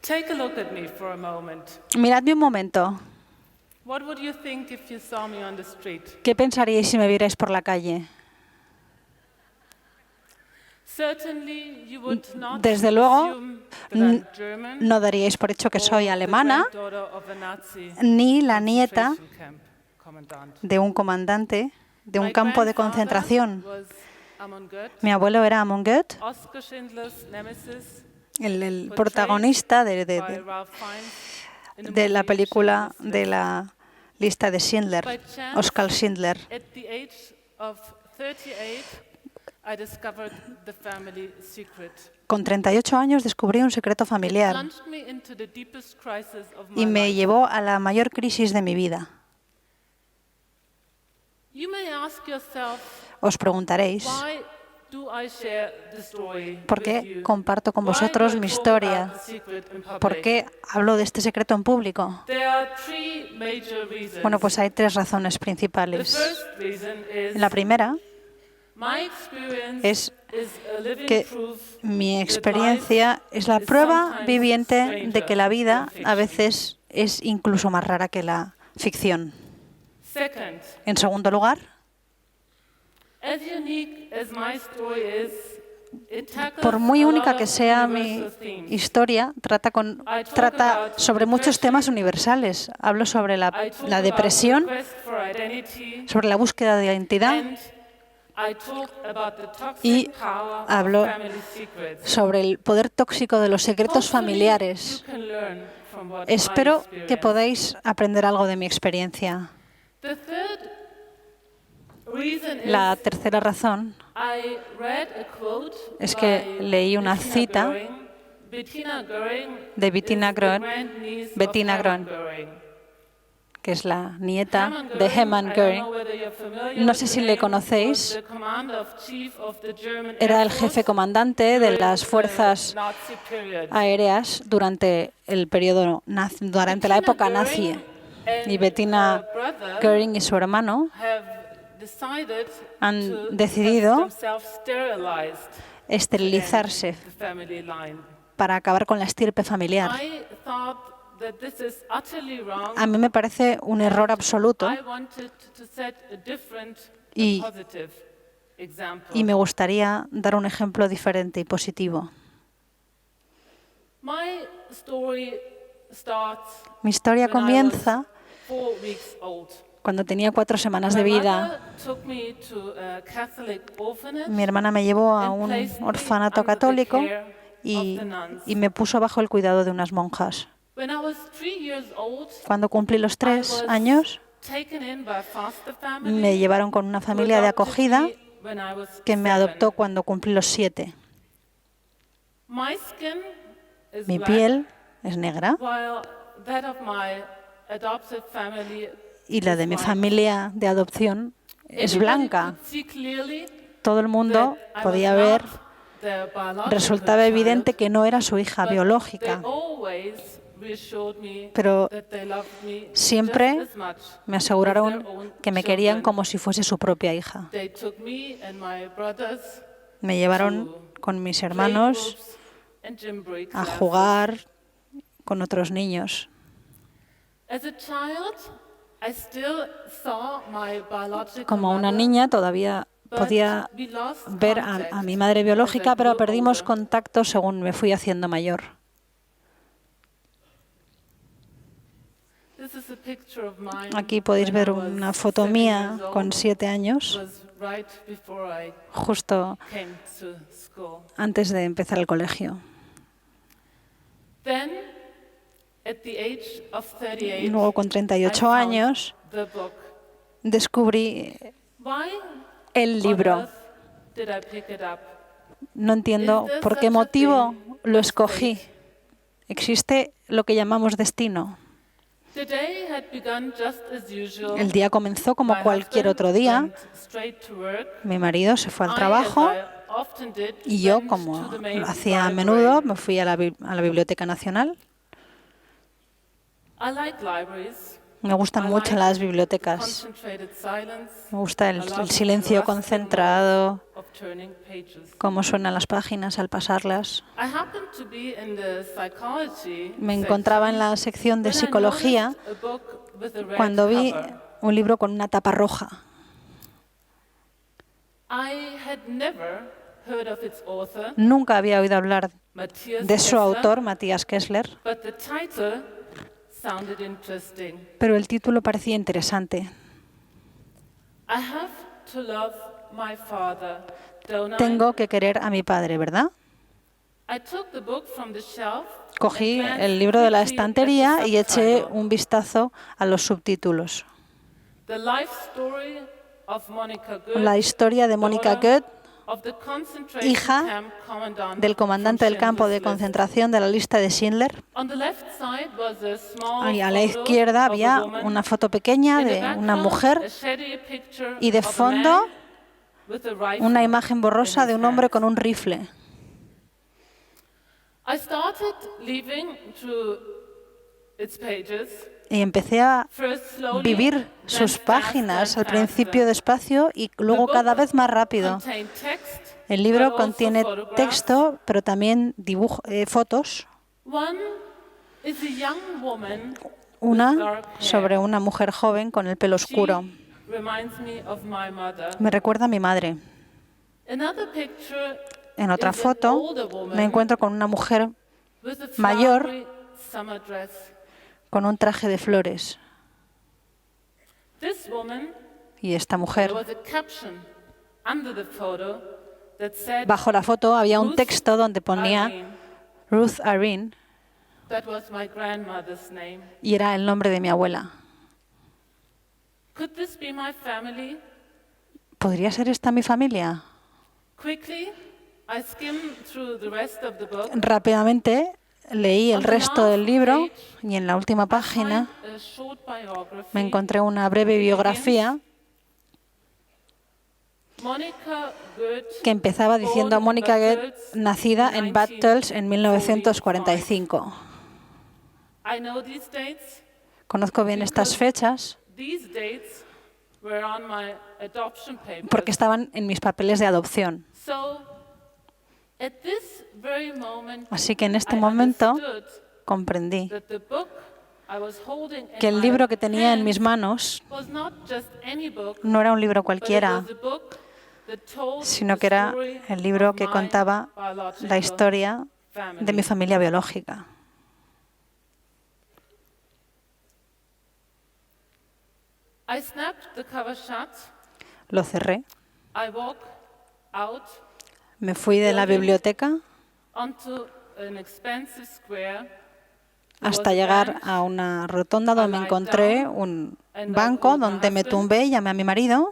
Take a look at me for a moment. Miradme un momento. What would you think if you saw me on the street? ¿Qué pensaríais si me vierais por la calle? Certainly you would not Desde luego, assume that I'm German no daríais por hecho que soy or the alemana, granddaughter of a Nazi ni la nieta concentration camp commandant. de un comandante de un My campo de grandfather concentración. was Amon Goeth, Mi abuelo era Amon Goeth, Oskar Schindler's nemesis, el portrayed protagonista by Ralph Fiennes in the de la movie película Schindler's de List. la lista de Schindler, By chance, Oskar Schindler. at the age of 38, I discovered the family secret. Con 38 años descubrí un secreto It familiar plunged me into the deepest crisis of y my me life. llevó a la mayor crisis de mi vida. You may ask yourself, Os preguntaréis, why do I share the story ¿por with qué you? comparto con Why do vosotros I mi talk historia? about the secret in ¿Por public? qué hablo de este secreto en público? There are three major reasons. Bueno, pues hay tres razones The principales. first reason is La primera my experience es is a living que proof mi that experiencia life es la is prueba sometimes viviente stranger de que la vida than a fiction. veces es incluso más rara que la ficción. Second, En segundo lugar, as unique as my story is, it tackles por muy a única lot que of sea mi universal themes. historia, trata sobre muchos temas universales. Hablo sobre I la talk about the depresión, quest for identity, sobre la búsqueda de identidad, and I talk about the y toxic power hablo of family secrets. sobre el poder tóxico de los secretos Hopefully, familiares. you can learn from what Espero I que experienced. podáis aprender algo de mi experiencia. The third reason La is tercera razón I read a quote es que by leí una Bettina cita Goering. Bettina Goering de Bettina is the Goering, grandniece of Bettina Hermann Goering, Goering. que es la nieta Hermann de Goering, Hermann I don't Goering. know whether you're familiar No with sé the si le name, conocéis. was the commander-in-chief of the German Era Air el jefe Force comandante de during las the fuerzas Nazi period. aéreas durante el periodo nazi, durante la Bettina época nazi. Goering and Y Bettina her brother Goering y su hermano have decided han to decidido have themselves sterilized esterilizarse the family line. para acabar con la estirpe familiar. I thought that this is utterly wrong. A mí me parece un error absoluto I wanted to set a different, Y- a positive example. y me gustaría dar un ejemplo diferente y positivo. My story starts Mi historia when I was comienza 4 weeks old. cuando tenía 4 semanas de My vida. mother took me to a Catholic orphanage Mi hermana me llevó a and un placed me orfanato under the católico care y, of the nuns. y me puso bajo el cuidado de unas monjas. When I was 3 years old, Cuando cumplí los I 3 was años, taken in by foster family me llevaron con una who familia de adopted acogida me when I was que me 7. adoptó cuando cumplí los 7. My skin is Mi black, piel es negra while that of my adopted family y la de mi is white. familia de adopción es Everybody blanca. could see clearly Todo el mundo that I podía was ver, not their biological resultaba evidente child, que no era su hija but biológica, they always reassured me pero that they loved me siempre just as much me as aseguraron their own que me querían children. como si fuese su propia hija. They took me and my brothers Me llevaron con mis to hermanos playgroups and gymboree a classes. jugar con otros niños. As a child, I still saw my biological Como una mother, niña todavía but podía we lost ver contact a mi madre as I biológica, pero grew perdimos older. contacto según me fui haciendo mayor. This is a picture of mine Aquí podéis when I ver was una foto 7 mía years con old. 7 It años, was right before I justo came to school. antes de empezar el colegio. Then, at the age of 38, Luego, con I 38 found años, the book. descubrí Why el on libro. earth did I pick it up? No entiendo por qué motivo lo escogí. Existe lo que llamamos destino. The day had begun just as usual. El día comenzó como My cualquier husband otro día. went straight to work. Mi marido se fue al I, trabajo as I often did, y yo, went como to the main lo hacía a library. menudo, me fui a la Biblioteca Nacional. I like libraries. Me gustan I mucho like las the bibliotecas. concentrated silence. Me gusta I love el the silencio rustling concentrado, of turning pages. cómo suenan las páginas al pasarlas. I happened to be in the psychology Me encontraba en section la sección de when I psicología noticed a book with a red cuando vi cover. un libro con una tapa roja. I had never heard of its author, Nunca había oído hablar Matthias de su Kessler, autor, Matthias Kessler, but the title sounded interesting. pero el título parecía interesante. I have to love my father, don't I? Tengo que querer a mi padre, ¿verdad? I took the book from the shelf Cogí and el glanced libro de la quickly at the estantería y eché subtitle. un vistazo a los subtítulos. The life story of Monica La Goethe, historia de Mónica daughter Goethe, of the concentration hija camp commandant del comandante from del campo de Schindler's List. concentración de la lista de Schindler. On the left side was a small Y a la photo izquierda of a había woman. una foto pequeña In the de una background, mujer a shady picture y de of a fondo man with a rifle una imagen borrosa in de his un hombre hands. con un rifle. I started leaving through its pages, Y empecé a first slowly, vivir then sus faster páginas, and al principio faster. despacio y The luego book cada vez más rápido. contained text, El libro but also contiene photographs. texto, pero también fotos. One is a young woman with Una dark hair. sobre una mujer joven con el pelo oscuro. She reminds me of my mother. Me recuerda a mi madre. Another picture En otra is an foto older woman me encuentro con una mujer with a mayor flowery summer dress. con un traje de flores. This woman, Y esta there mujer, was a caption under the photo that said bajo la foto había un Ruth texto donde ponía Irene. Ruth Irene That was my grandmother's name. y era el nombre de mi abuela. Could this be my family? ¿Podría ser esta mi familia? Quickly, I skimmed through the rest of the book. Rápidamente leí el On the resto del last libro page, y en la última página Find a short biography. me encontré una breve biografía Monica Goethe, que empezaba diciendo born in Mónica Bad Goethe, Tölz nacida en Bad Tölz en 1945. 1945. I know these dates. Conozco bien estas fechas These dates were on my adoption papers. porque estaban en mis papeles de adopción. So, at this very moment, Así que en este I momento understood comprendí that the book I was holding in que el my libro que tenía en hand mis manos was not just any book, no era un libro but it cualquiera, was a book that told sino the que era story el libro of que my contaba biological la historia family. de mi familia biológica. I snapped the cover shut. Lo cerré, I walked out me fui de la biblioteca onto an expensive square. There hasta was a llegar bench. a una rotonda donde me encontré un banco donde me tumbé, llamé a mi marido.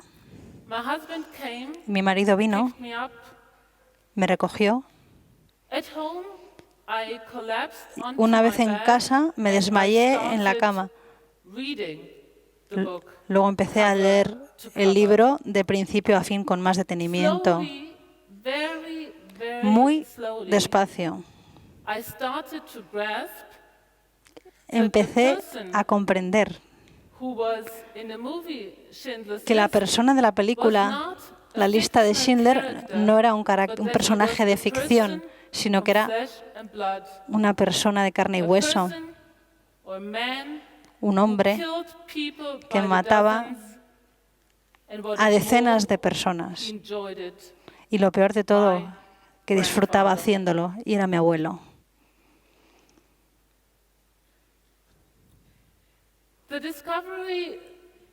My husband came, Mi marido vino, picked me up. me recogió. At home, I collapsed onto Una my vez en bed casa me and I desmayé en la started cama. reading the book. Luego empecé a leer el libro de principio a fin con más detenimiento, Slowly, very, very muy slowly, despacio. I started to grasp Empecé a comprender who was in the movie Schindler's que la List persona de la was película not a La lista de fictional Schindler character, no era un but that personaje he de was a ficción, person sino que of era flesh and blood, una persona de carne y a hueso, person or man un who hombre killed people que by the mataba dozens, and what a is decenas more, de he personas. enjoyed it. Y lo peor de todo, My que disfrutaba grandfather. haciéndolo, y era mi abuelo. The discovery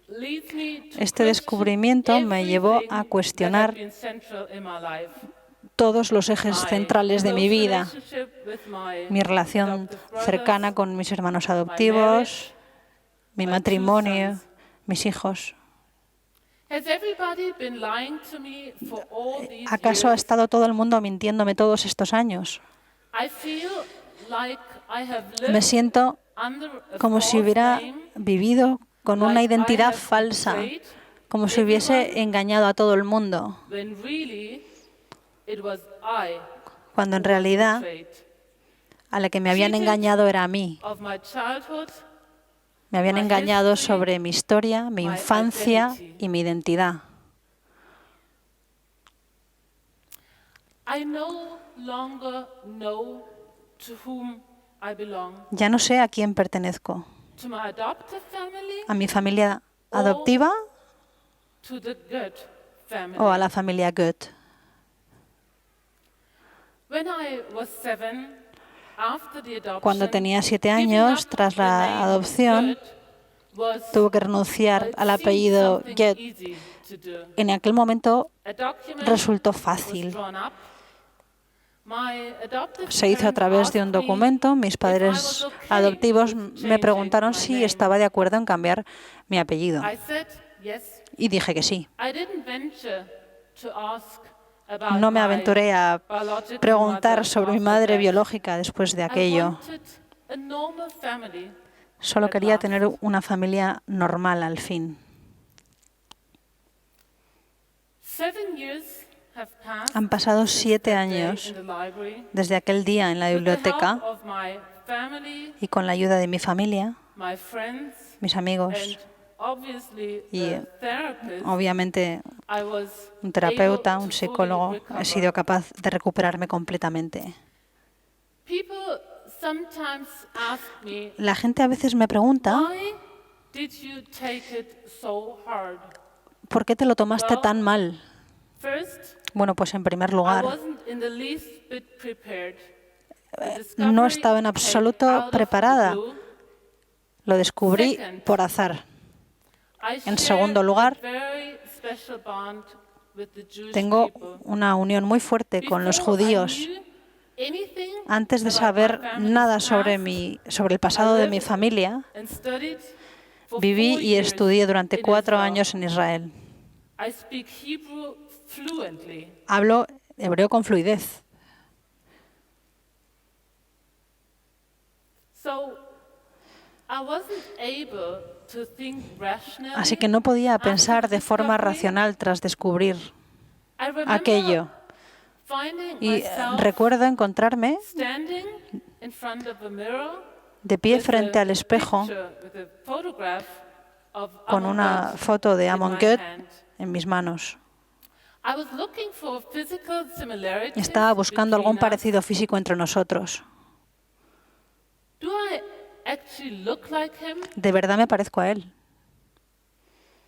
leads me to Este question descubrimiento me llevó everything a that cuestionar had been central in my life. todos los ejes My centrales de mi close vida, relationship with my mi relación adoptive brothers, cercana con mis hermanos my adoptivos, marriage, mi my two matrimonio, sons. mis hijos. Has everybody been lying to me for all these ¿Acaso ha years? estado todo el mundo mintiéndome todos estos años? I feel like I have Me lived siento under a como si false hubiera name, vivido con una like I identidad have falsa, betrayed como si hubiese engañado a todo el mundo, when really it was I cuando en who was realidad betrayed. a la que me habían engañado era a mí. Of my childhood, Me habían my engañado history, sobre mi historia, mi my infancia identity. y mi identidad. I no longer know to whom I belong. Ya no sé a quién pertenezco. To my adoptive family ¿A mi familia adoptiva to the Goethe family. o a la familia Goethe? When I was 7, after the adoption, Cuando tenía 7 giving años, up tras the la name adopción, Goethe was, tuve que renunciar it al seemed apellido something Goethe. easy to do. En aquel momento A document resultó was fácil. drawn up. My adoptive Se hizo a parents través de un asked me documento. Mis if I padres was okay adoptivos with me preguntaron changing my si name. estaba de acuerdo en cambiar mi apellido. I said yes. Y dije que sí. I didn't venture to ask about No me my aventuré a biological preguntar mother sobre mi after madre that. biológica después de I aquello. wanted a normal family Solo at quería last. tener una familia normal al fin. 7 years have passed Han pasado since 7 that day años in the library. desde aquel día en la With the help biblioteca of my family, y con la ayuda de mi familia, my friends, mis and amigos obviously y the therapist, obviamente I was un terapeuta, able un to psicólogo, fully he recover. sido capaz de recuperarme completamente. People sometimes ask me, La gente a veces me pregunta, why did you take it so hard? ¿por qué te lo tomaste tan mal? First, Bueno, pues en primer I lugar, wasn't in the least bit prepared. The no discovery estaba en came absoluto out of the preparada. blue. Lo descubrí Second, por azar. I En share segundo a lugar, very special bond with the Jewish tengo people. una unión muy fuerte con los Before I judíos. knew anything Antes de about saber my family's nada sobre past, el pasado de I mi lived familia, and studied for viví 4 y years estudié durante in 4 Israel. años en Israel. I speak Hebrew fluently. Hablo hebreo con fluidez. So I wasn't able to think rationally. Así que no podía after pensar the de forma discovery. racional tras descubrir I remember aquello. finding Y myself recuerdo encontrarme standing in front of a mirror de pie with frente a al espejo picture, with a photograph of con Amon una Goethe foto de in Amon my Goethe hand. en mis manos. I was looking for physical similarities Estaba buscando algún between us. parecido físico entre nosotros. Do I actually look like him? ¿De verdad me parezco a él?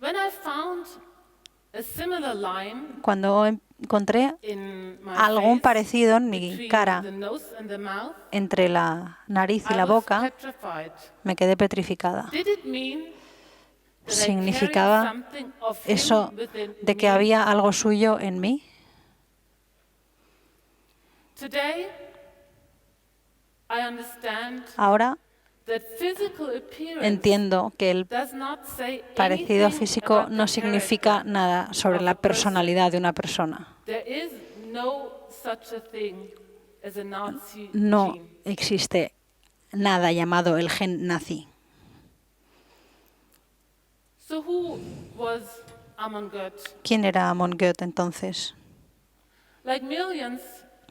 When I found a similar line Cuando encontré in my algún face, parecido en mi between cara the nose and the mouth, entre la nariz y I la was boca, petrified. me quedé petrificada. Did it mean that I carried ¿Significaba something of him eso within de que me? había algo suyo en mí? Today, I understand Ahora that physical appearance entiendo que el does not say parecido anything físico about the no significa character nada sobre of la a person. personalidad de una persona. There is no such a thing as a Nazi No gene. existe nada llamado el gen nazi. So who was Amon Goethe? ¿Quién era Amon Goethe entonces? Like millions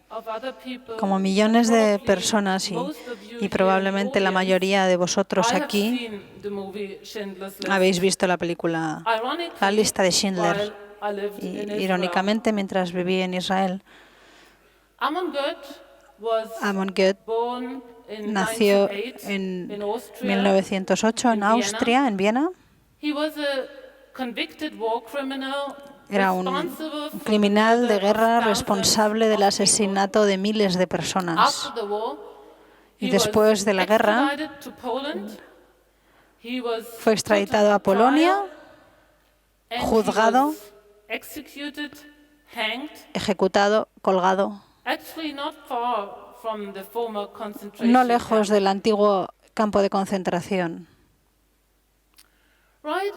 of other people, Como millones de probably personas most of you here y in probablemente the la audience, mayoría de vosotros I have aquí seen the movie Schindler's List. habéis visto la película Ironically, La lista de Schindler. while I lived in Y, Israel. irónicamente, mientras viví en Israel, Amon Goethe was Amon Goethe born in nació 1908 en in Austria. 1908 en in Vienna. Austria, en Viena. He was a convicted war criminal Era un responsible for criminal the de murder guerra of thousands responsable del of asesinato de miles de people. personas. After the war, Y he después was de la guerra, extradited to Poland. He was fue extraditado a put on Polonia, trial, and he juzgado, was executed, hanged, ejecutado, colgado, actually not far from the former concentration no lejos camp. del antiguo campo de concentración. Right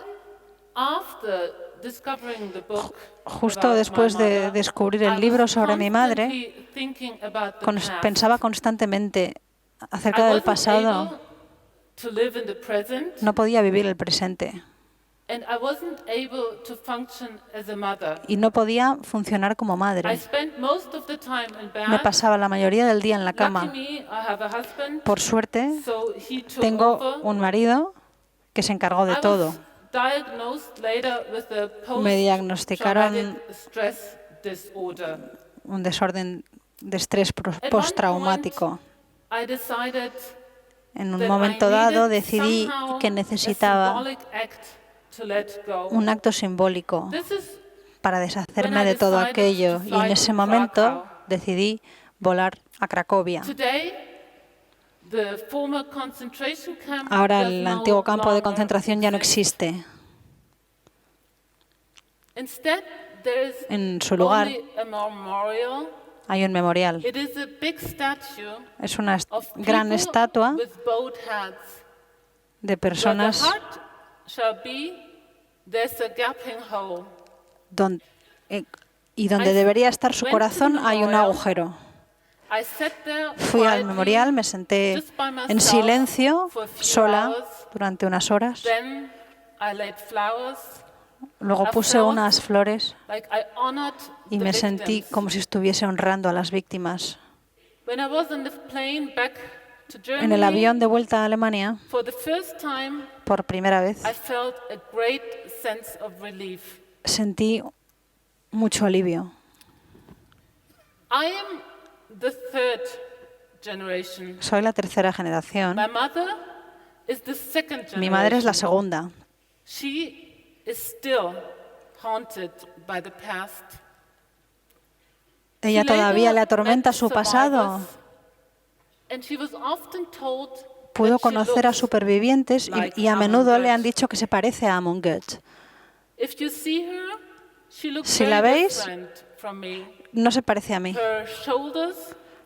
after discovering the book Justo about después my de mother, descubrir I el libro was sobre mi madre, constantly thinking about the pensaba past. constantemente I acerca del wasn't pasado. able to live in the present, No podía vivir el presente and I wasn't able to function as a mother. y no podía funcionar como I madre. spent most of the time in Me bed. pasaba la mayoría del día en la Lucky cama. me, I have a husband, Por suerte, so he took tengo over. un marido que se encargó de I todo. was diagnosed later with a Me diagnosticaron post-traumatic stress disorder. un desorden de estrés At one postraumático. point, I decided En un that momento I dado needed decidí somehow que a necesitaba symbolic act to let go. un acto simbólico This is para when deshacerme I de todo decided aquello. to Y en fly ese to momento Krakow. decidí volar a Cracovia. Today, the former concentration camp Ahora does el no antiguo campo de longer concentración ya no exist. existe. Instead, there is En su lugar only a memorial. hay un memorial. It is a big statue Es una of gran people estatua with bowed heads. de Where the personas heart shall be, there's a gaping hole. y donde debería estar su went to the corazón hay un memorial. agujero. I sat there Fui al quietly, memorial, me senté just by myself en silencio, for a few sola, hours. durante unas horas. Then I laid flowers, Luego I puse felt unas flores like I honored y the me sentí victims. como si estuviese honrando a las víctimas. When I was in the plane back to En el Germany, avión de vuelta a Alemania, for the first time, por primera vez, I felt a great sense of relief. sentí mucho alivio. I am the third generation. Soy la tercera generación. My mother is the second generation. Mi madre es la segunda. She is still haunted by the past. Ella She todavía later le atormenta met su pasado. survivors, and she was often told Pudo that she conocer a looks supervivientes like y a menudo Amon le han Götz. dicho que se parece a Amon Götz. If you see her, she looks Si very la veis, different from me. No se parece a mí. Her shoulders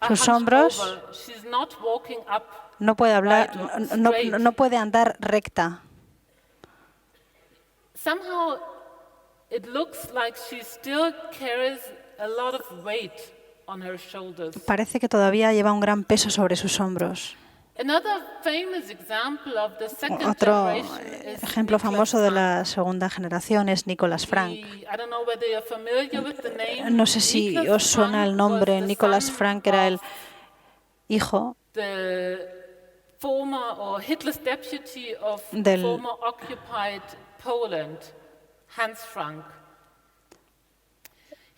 are Sus hunched hombros over. She's not walking up. No puede hablar, right or no, straight. no puede andar recta. Somehow, it looks like she still carries a lot of weight on her shoulders. Parece que todavía lleva un gran peso sobre sus hombros. Another famous example of the second Otro generation is ejemplo Nicholas famoso de Frank. la segunda generación es Nicholas Frank. I don't know whether you're familiar with the name. No sé si Nicholas os suena el Frank nombre. was the Nicholas son Frank era el of hijo the former or Hitler's deputy of Del- former occupied Poland, Hans Frank.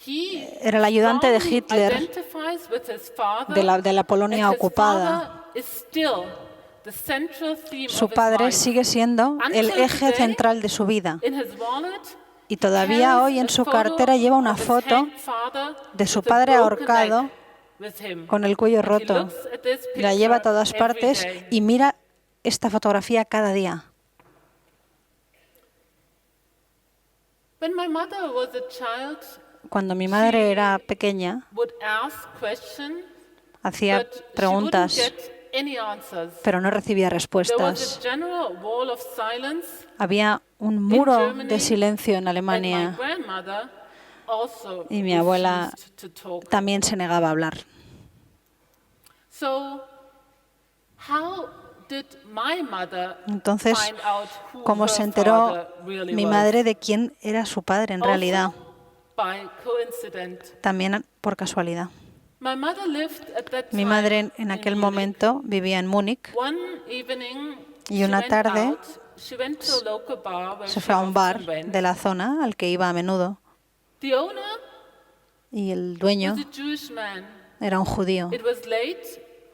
He Era el ayudante de strongly Hitler identifies with his father, de la Polonia and his ocupada. father is still the central theme Su of his padre life. sigue siendo el Until eje today, central de su vida. In his wallet, Y todavía carries hoy en a su photo cartera lleva una of his foto hanged father de su with a padre broken ahorcado leg with him. con el cuello And he roto. looks at this La lleva a picture todas every partes day. y mira esta fotografía cada día. When my mother was a child, Cuando mi madre era pequeña, would ask questions, hacía but she wouldn't preguntas, get any answers. pero no recibía There was respuestas. a general wall of silence, Había un muro Germany, de silencio en and my Alemania grandmother also y mi abuela refused to talk. también se negaba a hablar. So, how did my mother Entonces, find out who ¿cómo her se enteró father really mi was? madre de quién era su padre en Also, realidad? by coincidence. También por casualidad. My mother lived at that Mi time madre en in aquel Munich. momento vivía en Múnich One evening, y una she went tarde out. She went to a local bar where se she fue a un bar often went. de la zona al que iba a menudo The owner y el dueño was a Jewish man. era un judío It was late,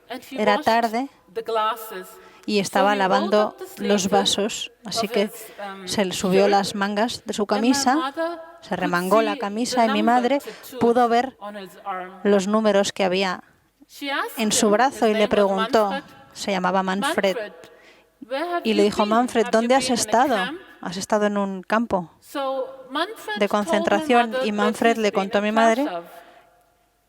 and he Era washed tarde the glasses. y estaba So he rolled lavando up the los sleeves vasos, así of que his, se le subió shirt, las mangas de su and my camisa, mother se could remangó la see camisa the y mi number madre tattooed pudo ver on his arm. los números que había She asked en su him, brazo his y le name was preguntó, Manfred, se llamaba Manfred, where have y you le dijo, been? Manfred, Have you ¿dónde has been in a estado? camp? ¿Has estado en un campo So Manfred de told my concentración? mother Y that Manfred he's le been contó a in mi madre Plaszow.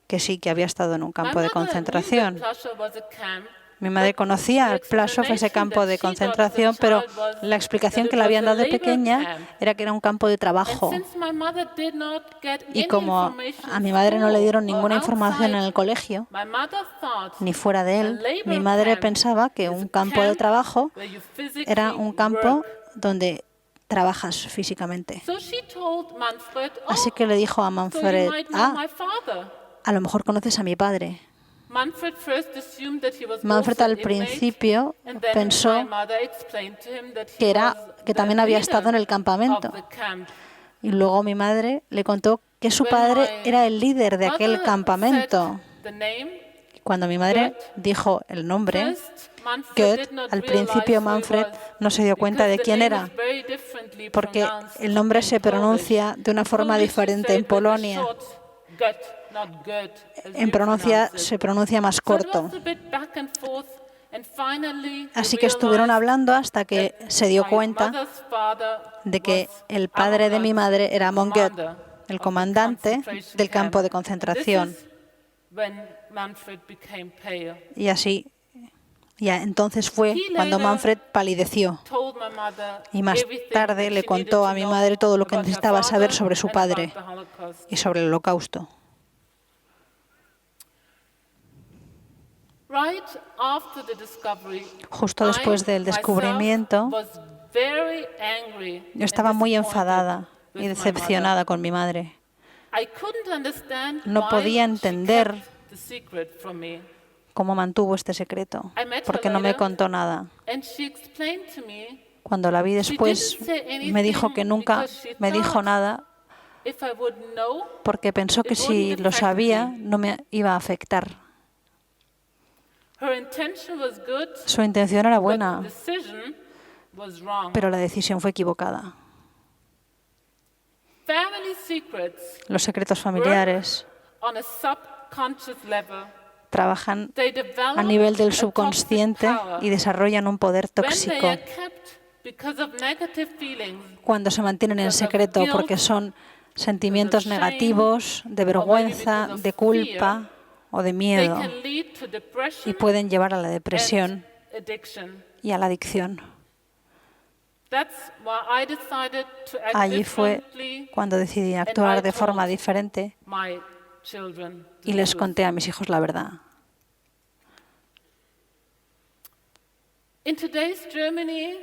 que sí, que había estado en un My campo de mother knew that concentración. Plaszow was a camp, Mi madre but conocía the el Plaszow, ese explanation campo that de she got as a concentración, pero child was la explicación that que it le was habían a dado de labor pequeña camp. era que era un campo de And trabajo. since my mother did not get Y any como information a mi madre no le dieron in school ninguna or información en outside, el colegio, my mother thought ni fuera de a él, mi labor madre camp pensaba que is un a campo de camp trabajo where you physically era un campo work. donde trabajas físicamente. So she told Manfred, Así "Oh, que le dijo a so you Manfred, might know ah, my father." a lo mejor conoces a mi padre. Manfred first assumed that he was Manfred also al an inmate, principio and then pensó my mother explained to him that he que was the también había leader estado en el of campamento. the camp. Y luego mi madre le contó que su When padre my era el líder de aquel mother campamento. said the name, Cuando mi madre Gert, dijo el nombre, first Manfred Goethe, did not al realize principio who he Manfred was, no se dio cuenta because de the quién name era, is very differently porque pronounced el nombre in se Polish. pronuncia de una forma Polish you diferente say en it with a Polonia. short gut, not Goethe, as En you pronuncia pronounce it. se pronuncia más So it corto. was a bit back and forth, and finally he Así que estuvieron realized hablando hasta que that se dio my cuenta mother's father de que was el padre de mi Amon madre era Amon Goethe, commander el of the comandante concentration del campo de camp. And concentración. this is when Manfred became pale. Y así, ya entonces fue He cuando later Manfred palideció. told my mother Y más everything tarde that le she contó needed a to mi know madre todo lo que about her necesitaba saber father sobre su and padre about the Holocaust. y sobre el Holocausto. Right after the discovery, Justo después del descubrimiento, was very angry yo estaba and muy disappointed enfadada y with my decepcionada con mi madre. mother. I couldn't understand No why podía she entender kept the secret from me. cómo mantuvo este secreto, I met her porque no me later, contó nada. and she explained to me Cuando la vi después, me dijo que nunca me dijo nada if I would know, porque pensó que si lo sabía no me iba a afectar. her intention was good, Su intención era but buena, the decision was wrong. pero la decisión fue equivocada. Family secrets Los secretos familiares on a subconscious level. trabajan They develop a nivel del a subconsciente toxic power y desarrollan un poder when they tóxico are kept because of negative feelings, cuando se mantienen en because of secreto guilt, porque son sentimientos shame, negativos, de vergüenza, because of de culpa o de they miedo can lead to y depression pueden llevar a la and depresión addiction. y a la adicción. That's why I decided to act Allí fue differently cuando decidí actuar de forma diferente my children y les conté a mis hijos la verdad. In today's Germany,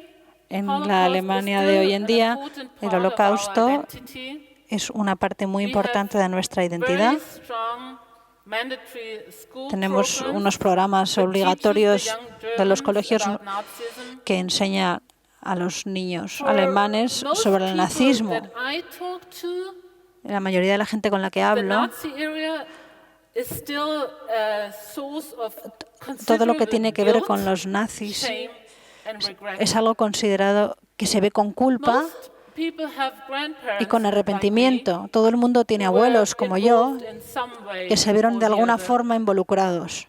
En Holocaust la is Alemania still de hoy en an día, important el part of our Holocausto identity. es una parte muy We importante have de nuestra identidad. very strong mandatory school Tenemos programs unos programas that teaches obligatorios the young de los Germans colegios about Nazism. que enseñan a los niños For alemanes most sobre el people nazismo. that I talk to, La mayoría de la gente con la que the hablo, Nazi area is still a source of todo lo que considerable tiene que ver guilt, con los nazis shame, and regret. es algo considerado que se ve con culpa Most people have grandparents y con like arrepentimiento. me Todo el mundo tiene who were abuelos como yo involved in some way que se vieron or de the alguna other. forma involucrados.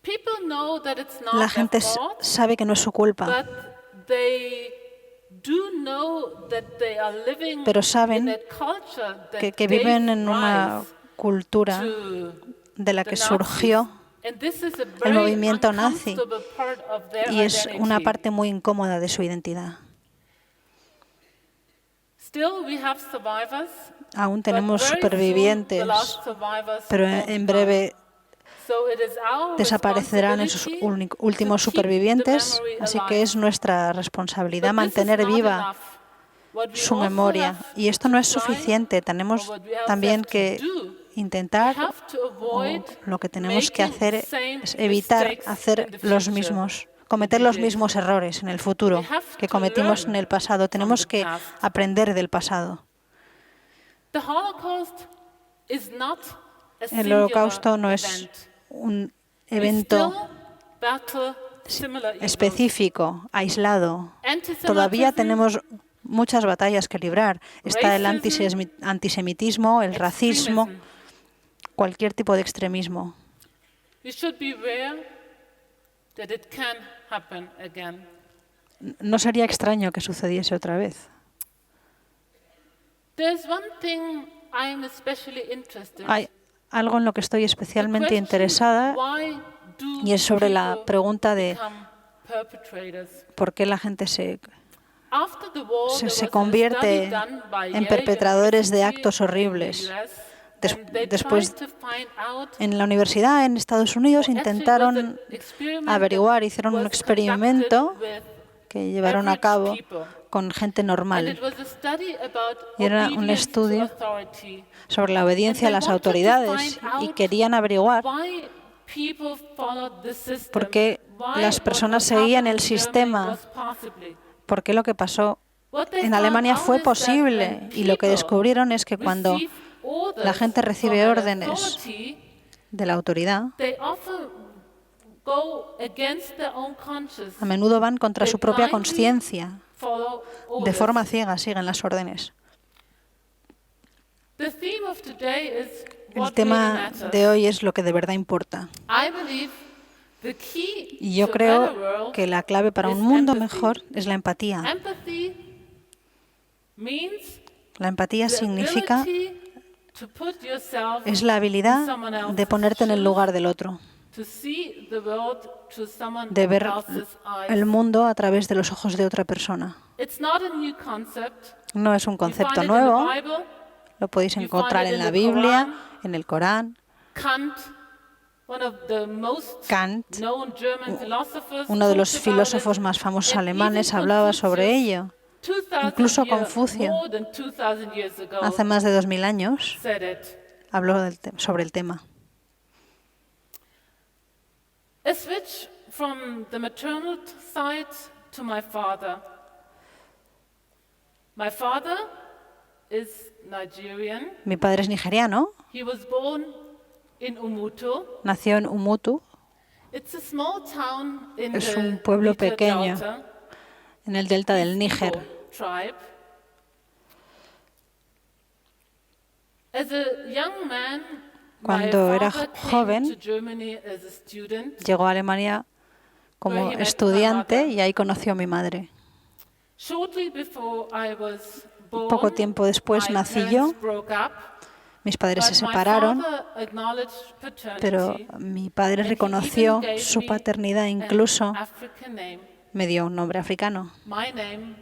People know that it's not La their gente fault, sabe que no es su culpa, but they do know that they are living pero saben in a culture that que gave viven en una rise cultura to de la the que Nazis. surgió And this is a el very movimiento nazi uncomfortable part of their y es una identity. parte muy incómoda de su identidad. Still, we have survivors, Aún but tenemos very soon supervivientes, the last survivors pero will be en gone. breve So it is our desaparecerán esos responsibility últimos to keep the supervivientes, memory así alive. que es nuestra responsabilidad But this is mantener not viva enough. What we su also memoria. have Y esto to no es try, suficiente, or tenemos what we also también have to que do, we intentar, have to o avoid lo que tenemos que making hacer same es evitar mistakes hacer in the los future mismos, that cometer we los did. mismos errores en el futuro We have que to cometimos en learn el pasado. from Tenemos the que past. aprender del pasado. The Holocaust is not a El singular Holocausto no es event. un We evento still battle similar evils. específico, aislado. Antisemitism, Todavía tenemos muchas batallas que librar. Está el racism, antisemitismo, el racismo, extremism. cualquier tipo de extremismo. We should be aware that it can happen again. No sería extraño que sucediese otra vez. There's one thing I'm especially interested in. Hay algo en lo que estoy The especialmente question, interesada why do y es sobre la people pregunta de become perpetrators? por qué la gente se After the war, there was se a convierte study done by en Yale perpetradores de University actos in the horribles. US, Des- and they después, tried to find out En la universidad en Estados Unidos what actually was intentaron an experiment averiguar, that hicieron un was experimento conducted with que llevaron a average cabo people. con gente And normal. it was a study about Y era un obedience to estudio authority. sobre la obediencia a las autoridades y querían averiguar Why people followed the por system, qué why las what personas was seguían happening el in Germany sistema, was possibly. por qué lo que pasó What they en found Alemania out fue is that when posible. Y lo que people descubrieron es que cuando receive la orders gente from recibe an órdenes authority, de la autoridad, they often go against their own conscience. a menudo van contra They su propia blindly conciencia. follow De orders. forma ciega siguen las órdenes. The theme of today is El what really tema matters. de hoy es lo que de verdad importa. I believe the key Y yo to a better creo world que la clave para is un mundo empathy. mejor es la empatía. Empathy means La empatía the significa, ability to put yourself es la in habilidad someone else's de ponerte en el lugar shoes, del otro, to see the world through someone de ver else's eyes. el mundo a través de los ojos de otra persona. It's not a new concept. No es un You concepto find it in nuevo, the Bible. lo podéis You encontrar find it en in la the Biblia, Quran. en el Corán. Kant, one of the most Kant, known German philosophers, uno de los talked about filósofos it. más famosos And alemanes, even hablaba sobre Confucius, ello. 2000 Incluso years, Confucio, more than 2000 years ago, hace más de 2000 años, said it. habló sobre el tema. A switch from the maternal side to my father. My father is Nigerian. Mi padre es nigeriano, He was born in Umutu. nació en Umutu, It's a small town in Es the un pueblo Niger pequeño Delta. en el delta del Níger. Igbo tribe. As a young man, Cuando my era father came joven, to Germany as a student. llegó a Alemania como Where he met my estudiante mother. y ahí conoció a mi madre. Shortly before I was born, Poco tiempo después my nací parents yo, broke up, mis padres se but my separaron, father acknowledged paternity, pero mi padre and he reconoció even gave su me paternidad, an incluso African name. me dio un nombre africano. My name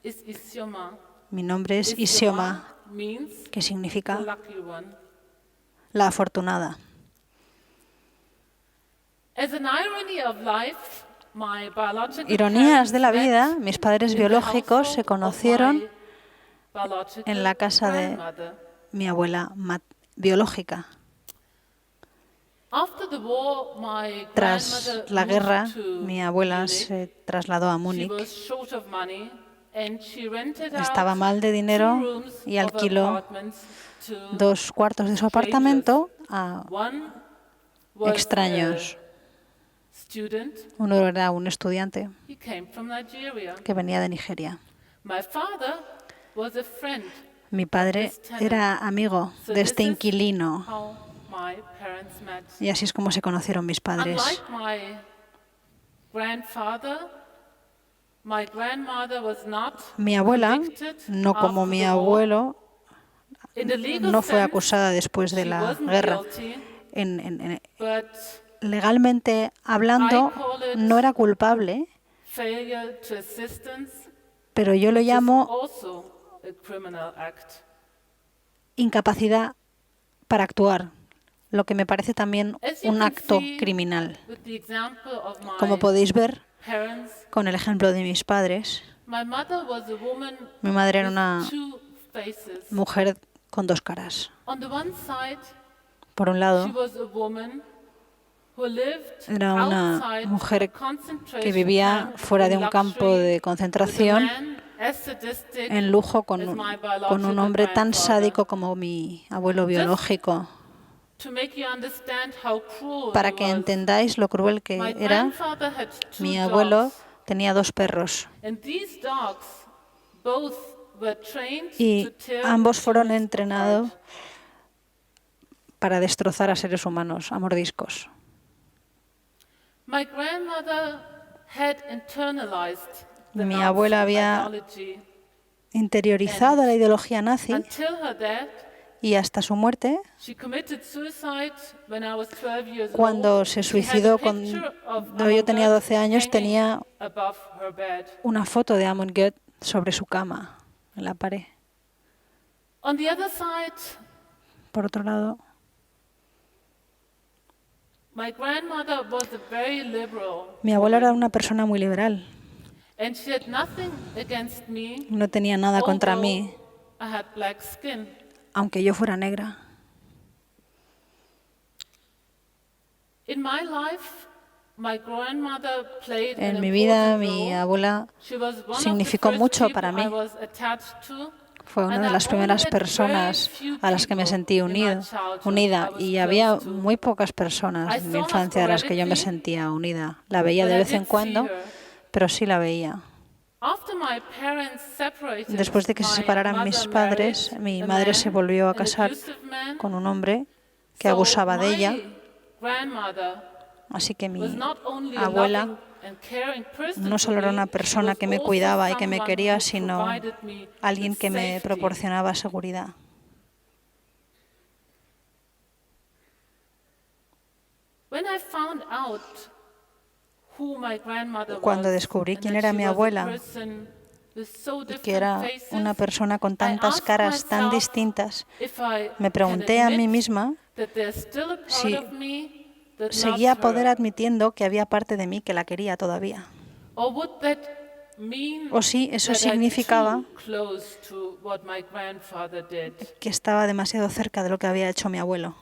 is Isioma. Mi nombre es Isioma, means que the significa lucky one. la afortunada. As an irony of life, my biological Ironías de la parents vida, met mis padres in the biológicos se household of conocieron my biological en la casa de grandmother. mi abuela biológica. After the war, my Tras grandmother la guerra, moved to mi abuela Munich. se trasladó a She Múnich. was short of money and she rented Estaba out mal de 2 dinero rooms y of alquiló apartments to 2 cuartos de su strangers. apartamento a One was extraños. a student. Uno era un estudiante He came from Nigeria. que venía de Nigeria. My father was a friend. Mi padre era amigo So de this este is inquilino how my parents met. y así es como se conocieron mis padres. Unlike my grandfather, my grandmother was not Mi abuela, convicted no como after mi the war. abuelo, In the legal no fue sense, acusada después de she la wasn't guerra. guilty, But but legalmente hablando, I call it no era culpable, failure to assistance pero yo lo is llamo also a criminal act. incapacidad para actuar, lo que me parece también As you un can acto see criminal. with the example of my Como podéis ver parents, con el ejemplo de mis padres, my mother was a woman mi madre era with una 2 faces. mujer con 2 caras. On the one side, Por un she lado, was a woman who lived era una outside mujer a concentration que vivía camp fuera de in un campo luxury de with a concentración man as sadistic en lujo con as un, my con un biological hombre tan grandfather. sádico como mi abuelo biológico. To make you understand how cruel Para he que was, entendáis lo cruel que my era, grandfather had 2 mi abuelo dogs, tenía 2 perros and these dogs both were trained y to tear ambos fueron humans entrenados apart. para destrozar a seres humanos a mordiscos. My grandmother had internalized the Mi Nazi abuela había ideology interiorizado la ideología nazi until her death. y hasta su muerte, She committed suicide when I was 12 years cuando old. se She had a suicidó picture of cuando yo tenía 12 años, hanging tenía above her bed. una foto de Amon Goeth sobre su cama, en la pared. On the other side, Por otro lado, my grandmother was a very liberal mi abuela era woman. una persona muy liberal. And she had nothing against me, No tenía nada contra although mí, I had black skin. aunque yo fuera negra. In my life, my grandmother played an En mi vida, important mi role. abuela She was one of the significó first mucho people para I mí. was attached to. Fue una And de I las only primeras had very personas few a las que me people sentí in my childhood unida, I was y close había to. muy pocas personas I en mi saw her infancia a las que yo me sporadically, sentía unida. La veía but de I vez en did see cuando, her. pero sí la veía. After my parents separated, Después de que se my separaran mis mother married padres, mi a madre se man, volvió a an casar abusive man. con un hombre que So abusaba de ella, my grandmother así que was mi not only a abuela loving and caring person no to solo era me, una she persona was que me also cuidaba y que me someone quería, who sino provided me alguien with que me safety. proporcionaba seguridad. When I found out who my grandmother Cuando was, descubrí and quién that era she mi was a abuela person with so y que different era faces, una persona con I tantas asked caras tan myself distintas, if I me can pregunté a mí admit misma that there's still a part si of me that seguía a loves poder her. admitiendo que había parte de mí que la quería todavía. Or would that mean O si eso that I'm significaba too close to what my grandfather did? que estaba demasiado cerca de lo que había hecho mi abuelo.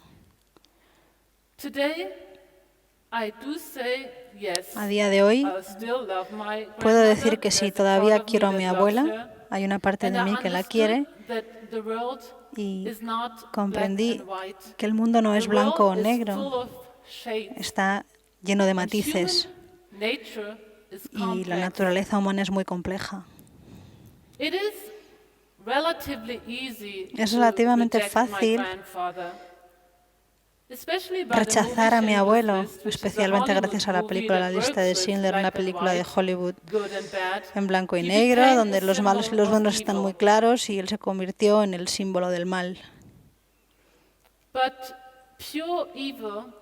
Today, I do say yes. A día de hoy I still love my puedo grandmother. decir que sí, There's a todavía part of me quiero a that mi loves abuela, her. hay una parte And de I mí que la understood quiere, that the world y is not black comprendí and white. que el mundo no The es blanco o world is negro, full of shades. está lleno de And matices human nature is y la complex. naturaleza humana es muy compleja. It is relatively easy Es to relativamente reject my fácil grandfather, especially by the rechazar a movie mi abuelo, Schindler's List, which is a especialmente Hollywood gracias a la movie película La that lista de works with Schindler, una black and película de white, Hollywood good and bad. en blanco y He negro, became donde a los malos y symbol los of buenos están muy evil. claros y él se convirtió en el símbolo del mal. But pure evil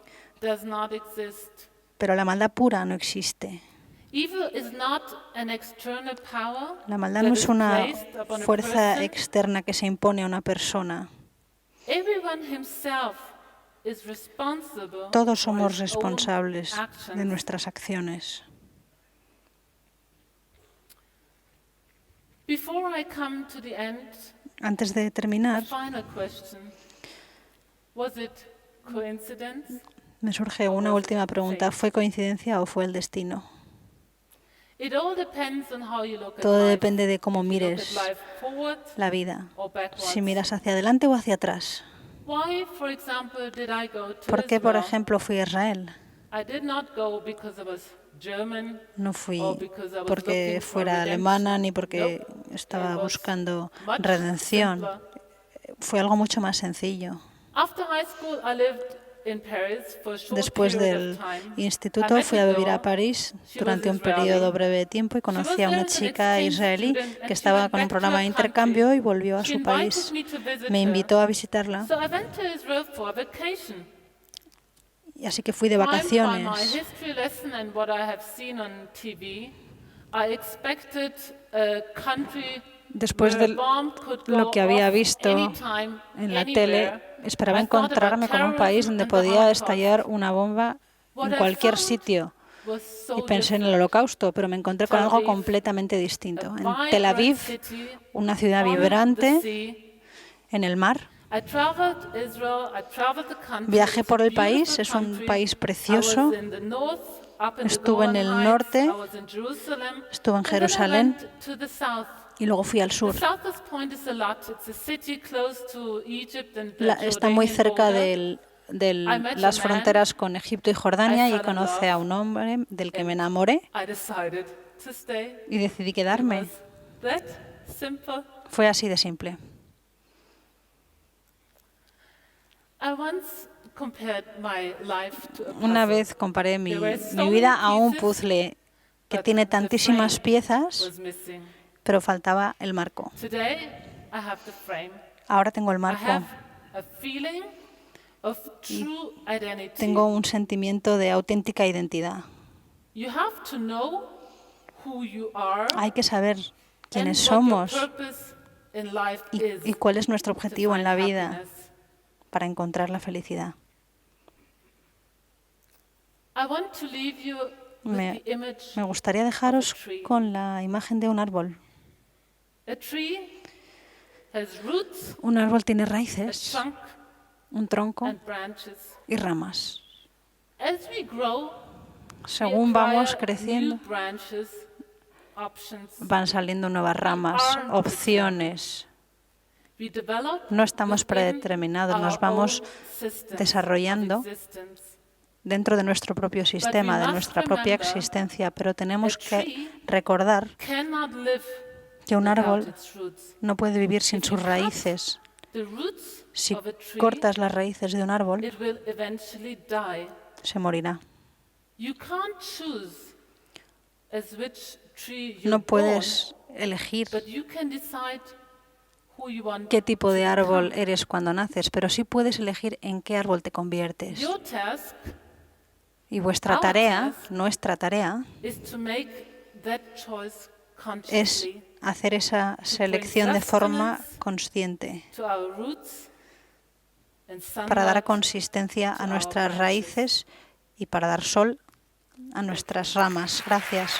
does not exist. Pero la maldad pura no existe. Evil is not an external power La maldad that no is es una placed upon a fuerza person. externa que se impone a una persona. Everyone himself is responsible Todos for somos his own responsables de actions. nuestras acciones. Before I come to the end, Antes de a terminar, final question. Was it coincidence? me surge una última pregunta. ¿Fue coincidencia o fue el destino? It all depends on how you look at Todo life. depende de cómo If you look at mires life forward la vida. or backwards. Si miras hacia adelante o hacia atrás. Why, for example, did I go to ¿Por qué, por Israel? ejemplo, fui a Israel? I did not go because I was German No fui or because I was porque looking for fuera redemption. alemana ni porque Nope. estaba It was buscando much redención. simpler. Fue algo mucho más sencillo. After high school, I lived in Paris for a short Después period del of time. I instituto met fui a a vivir a girl. París She durante was un periodo Israeli. breve de tiempo y conocí a She was una there as an chica exchange israelí student, and que she estaba went con un back to programa her de country. intercambio y volvió a She su invited país. me to visit Me her. invitó a visitarla So I went to Israel for a vacation. y así que fui de Primed by my vacaciones. history lesson and what I have seen on TV, I expected a country Después where de a bomb could go lo que había off visto anytime, en la anywhere. tele, esperaba I thought about encontrarme con un país terrorism donde and the podía Holocaust. estallar una bomba What en I cualquier found sitio. was so Y pensé en el different. Holocausto, pero me encontré con Tel algo Aviv, completamente distinto. a En Tel vibrant Aviv, city una ciudad on the vibrante sea. en el mar. I traveled Israel, I traveled the country. Viajé It's a por el beautiful país, es un country. país I precioso. was in the north, up in the Estuve en Golan el Heights. norte, I was in Jerusalem. estuve en And then I Jerusalén went to the south. y luego fui al The sur. southest point is Eilat. It's a city close to Egypt and the Está muy Jordanian cerca border. de I met a las man. fronteras con Egipto y Jordania I y fell in conocí love. a un hombre del que me And enamoré I decided to stay. y decidí It quedarme. was that simple. Fue así de simple. I once compared my life to a Una puzzle. vez comparé mi There were so mi vida many a un pieces, puzzle que but tiene the tantísimas frame piezas, was missing. pero faltaba el marco. Today, I have the frame. Ahora tengo el I marco. have a feeling of true identity. Tengo un sentimiento de auténtica identidad. You have to know who you are Hay que saber and quiénes what your somos purpose in life is y cuál es nuestro to objetivo en find la vida happiness. para encontrar la felicidad. I want to leave you Me gustaría dejaros con la imagen de un árbol. Un árbol tiene raíces, un tronco y ramas. Según vamos creciendo, van saliendo nuevas ramas, opciones. No estamos predeterminados, nos vamos desarrollando dentro de nuestro propio sistema, de nuestra propia existencia, pero tenemos que recordar que un árbol no puede vivir sin sus raíces. Si cortas las raíces de un árbol, se morirá. No puedes elegir qué tipo de árbol eres cuando naces, pero sí puedes elegir en qué árbol te conviertes. Y vuestra tarea, nuestra tarea, es hacer esa selección de forma consciente para dar consistencia a nuestras raíces y para dar sol a nuestras ramas. Gracias.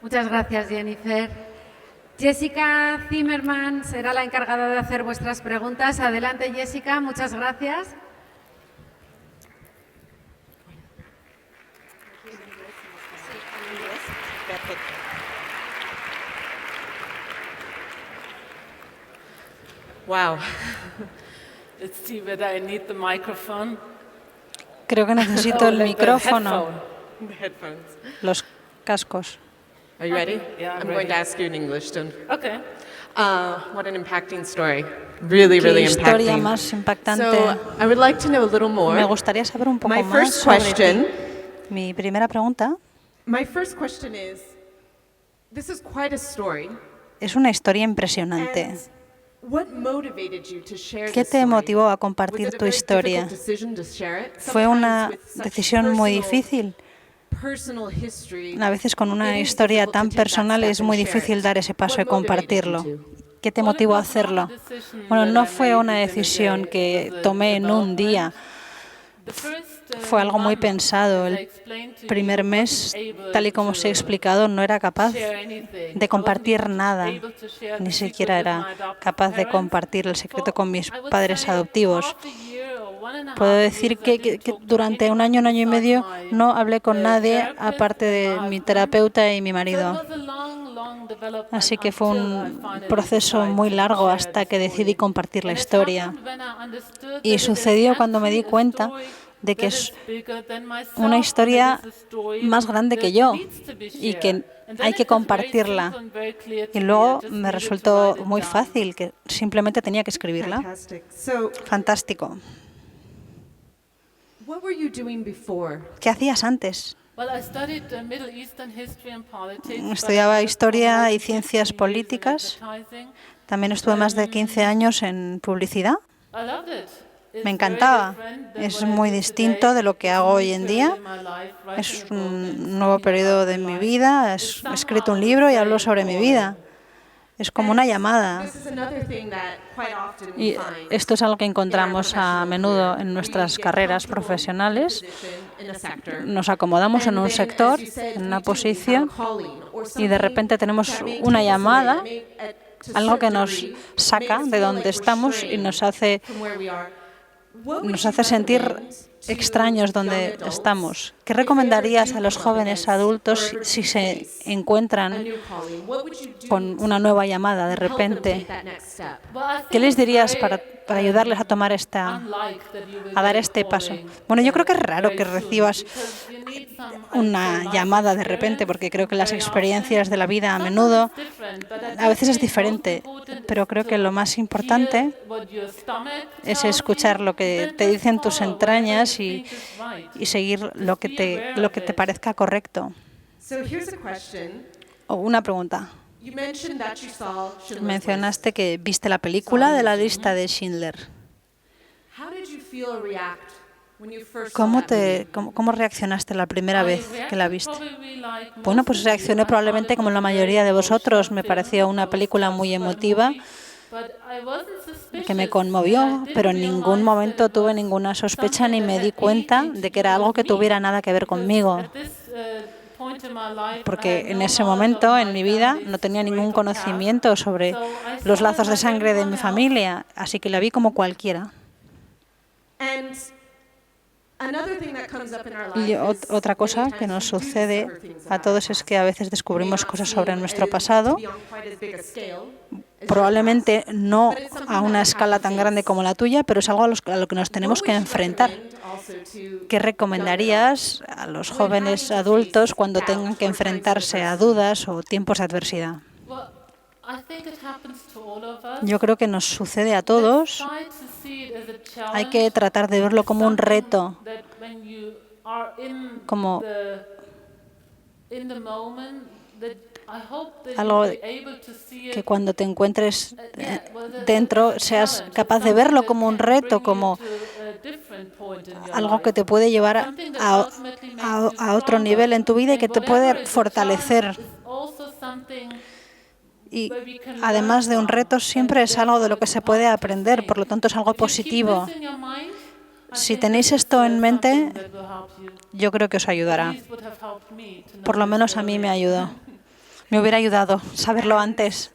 Muchas gracias, Jennifer. Jessica Zimmerman será la encargada de hacer vuestras preguntas. Adelante, Jessica. Muchas gracias. Wow. Let's see whether I need the microphone. Creo que necesito el micrófono. The headphones. Los cascos. Are you ready? Yeah, I'm going to ready. ask you in English, don't Okay. What an impacting story. Really, really Qué historia impacting. más impactante. So, I would like to know a little more. Me gustaría saber un poco My más first sobre question. ti. Mi primera pregunta Is, this is quite a story. es una historia impresionante. And what motivated you to share ¿Qué this te story? motivó a Was compartir it a tu very historia? difficult decision to share it? Fue Sometimes una with such decisión muy personal- difícil. personal history, A veces con una it is historia difficult tan to take that personal step es and muy share difícil it. dar ese paso What y motivated compartirlo. you to? ¿Qué te motivó a hacerlo? Bueno, no fue una decisión que tomé en un día. Fue algo muy pensado. El primer mes, tal y como os he explicado, no era capaz de compartir nada. Ni siquiera era capaz de compartir el secreto con mis padres adoptivos. Puedo decir que durante un año y medio no hablé con nadie aparte de mi terapeuta y mi marido. Así que fue un proceso muy largo hasta que decidí compartir la historia. Y sucedió cuando me di cuenta de que es una historia más grande que yo y que hay que compartirla. Y luego me resultó muy fácil, que simplemente tenía que escribirla. Fantastic. So, Fantástico. what were you doing before? ¿Qué hacías antes? Estudiaba Estudiaba historia y ciencias políticas. También estuve más de 15 años en publicidad. Me encantaba. Es muy distinto de lo que hago hoy en día. Es un nuevo periodo de mi vida. He escrito un libro y hablo sobre mi vida. Es como una llamada. This is another thing that quite often we Y find esto es algo que encontramos a menudo en nuestras carreras profesionales. in a sector. Nos acomodamos en un sector, en una posición, y de repente tenemos una llamada, algo que nos saca de donde estamos y nos hace sentir extraños donde estamos. ¿Qué recomendarías a los jóvenes adultos si se encuentran con una nueva llamada de repente? ¿Qué les dirías para ayudarles a tomar a dar este paso? Bueno, yo creo que es raro que recibas una llamada de repente, porque creo que las experiencias de la vida a menudo, a veces es diferente, pero creo que lo más importante es escuchar lo que te dicen tus entrañas y seguir lo que te parezca correcto. So here's a question. O una pregunta. You mentioned that you saw Schindler's List. Mencionaste que viste la película de la lista de Schindler. How did you feel or react when you first saw ¿Cómo, that movie? cómo reaccionaste la primera vez que la viste? Bueno, pues reaccioné probablemente como la mayoría de vosotros. Me pareció una película muy emotiva que me conmovió, pero en ningún momento tuve ninguna sospecha ni me di cuenta de que era algo que tuviera nada que ver conmigo. Porque en ese momento en mi vida no tenía ningún conocimiento sobre los lazos de sangre de mi familia, así que la vi como cualquiera. And another thing that comes up in our Y life is otra cosa many que times nos we do sucede discover things a about todos our es que a veces descubrimos cosas sobre nuestro past. pasado, To be on quite as big a scale as probablemente your no past, but it's something a that una we escala have to tan grande face. como la tuya, pero es algo a lo que nos tenemos What que would you enfrentar. recommend also to ¿Qué young recomendarías a los jóvenes adultos cuando tengan que enfrentarse a dudas o tiempos de adversidad? Yo creo que nos sucede a todos. Hay que tratar de verlo como un reto, como algo que cuando te encuentres dentro seas capaz de verlo como un reto, como algo que te puede llevar a otro nivel en tu vida y que te puede fortalecer. Y además de un reto, siempre es algo de lo que se puede aprender, por lo tanto es algo positivo. Si tenéis esto en mente, yo creo que os ayudará. Por lo menos a mí me ayudó. Me hubiera ayudado saberlo antes.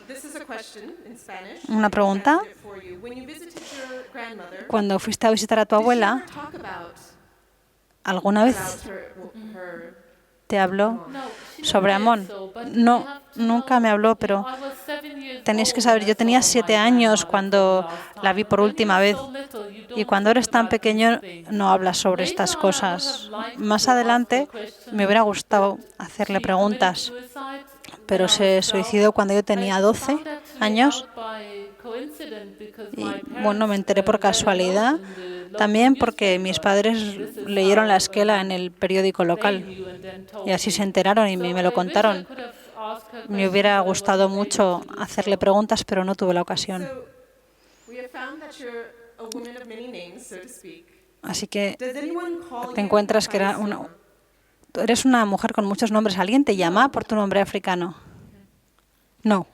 This is a question in Spanish. Una pregunta. I'll translate it for you. When you visited your grandmother, Cuando fuiste a visitar a tu did she abuela, ever talk about ¿alguna vez her te habló sobre Amón? No, nunca me habló, pero tenéis que saber, yo tenía 7 años cuando la vi por última vez. Y cuando eres tan pequeño no hablas sobre estas cosas. Más adelante me hubiera gustado hacerle preguntas, pero se suicidó cuando yo tenía 12 años. Y bueno, me enteré por casualidad, también porque mis padres leyeron la esquela en el periódico local y así se enteraron y me lo contaron. Me hubiera gustado mucho hacerle preguntas, pero no tuve la ocasión. So, we have found that you're a woman of many names, so to speak. Así que Does anyone call te you encuentras que eres una mujer con muchos nombres. ¿Alguien te llama por tu nombre africano? No.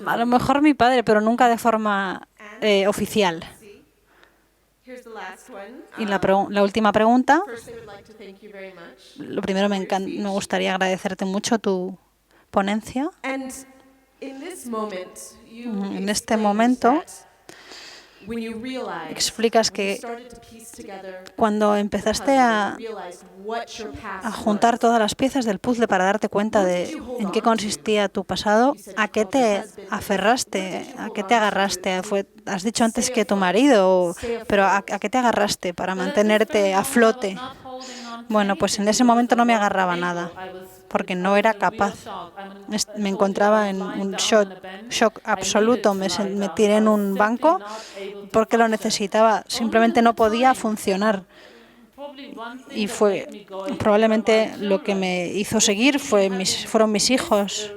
A lo mejor mi padre, pero nunca de forma oficial. Here's the last one. Y la última pregunta. First, I would like to thank you very much. Lo primero, me gustaría agradecerte mucho tu ponencia. And in this moment, you En este explained momento that when you realized, explicas when you que started to piece together cuando empezaste a realize what your past juntar was, todas las piezas del puzzle para darte cuenta de en qué consistía tu pasado, ¿a qué te aferraste? ¿A qué te agarraste? Has dicho antes que tu marido, pero ¿a qué te agarraste para mantenerte a flote? Bueno, pues en ese momento no me agarraba nada, porque no era capaz. Me encontraba en un shock absoluto. Me tiré en un banco porque lo necesitaba. Simplemente no podía funcionar. Y fue probablemente lo que me hizo seguir fueron mis hijos.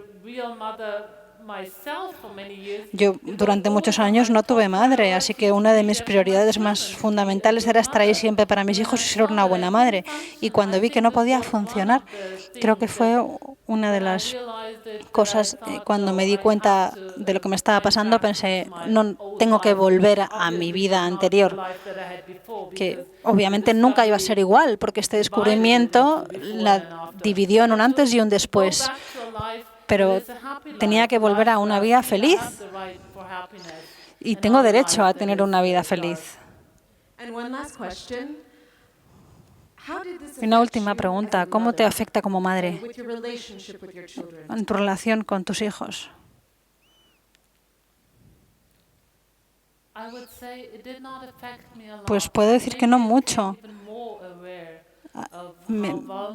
Yo durante muchos años no tuve madre, así que una de mis prioridades más fundamentales era estar ahí siempre para mis hijos y ser una buena madre. Y cuando vi que no podía funcionar, creo que fue una de las cosas, cuando me di cuenta de lo que me estaba pasando, pensé, no tengo que volver a mi vida anterior, que obviamente nunca iba a ser igual, porque este descubrimiento la dividió en un antes y un después. Pero tenía que volver a una vida feliz y tengo derecho a tener una vida feliz. Y una última pregunta, ¿cómo te afecta como madre en tu relación con tus hijos? Pues puedo decir que no mucho.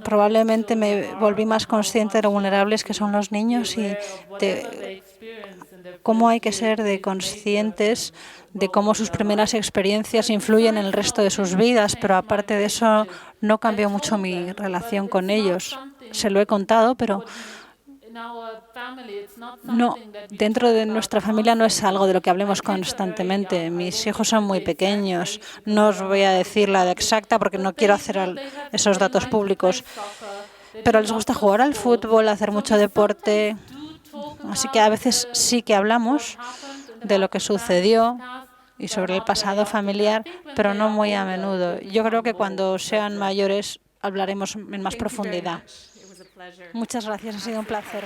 Probablemente me volví más consciente de lo vulnerables que son los niños y de cómo hay que ser conscientes de cómo sus primeras experiencias influyen en el resto de sus vidas, pero aparte de eso, No cambió mucho mi relación con ellos. Se lo he contado, pero no, dentro de nuestra familia no es algo de lo que hablemos constantemente. Mis hijos son muy pequeños. No os voy a decir la exacta porque no quiero hacer esos datos públicos. Pero les gusta jugar al fútbol, hacer mucho deporte. Así que a veces sí que hablamos de lo que sucedió y sobre el pasado familiar, pero no muy a menudo. Yo creo que cuando sean mayores hablaremos en más profundidad. Muchas gracias, ha sido un placer.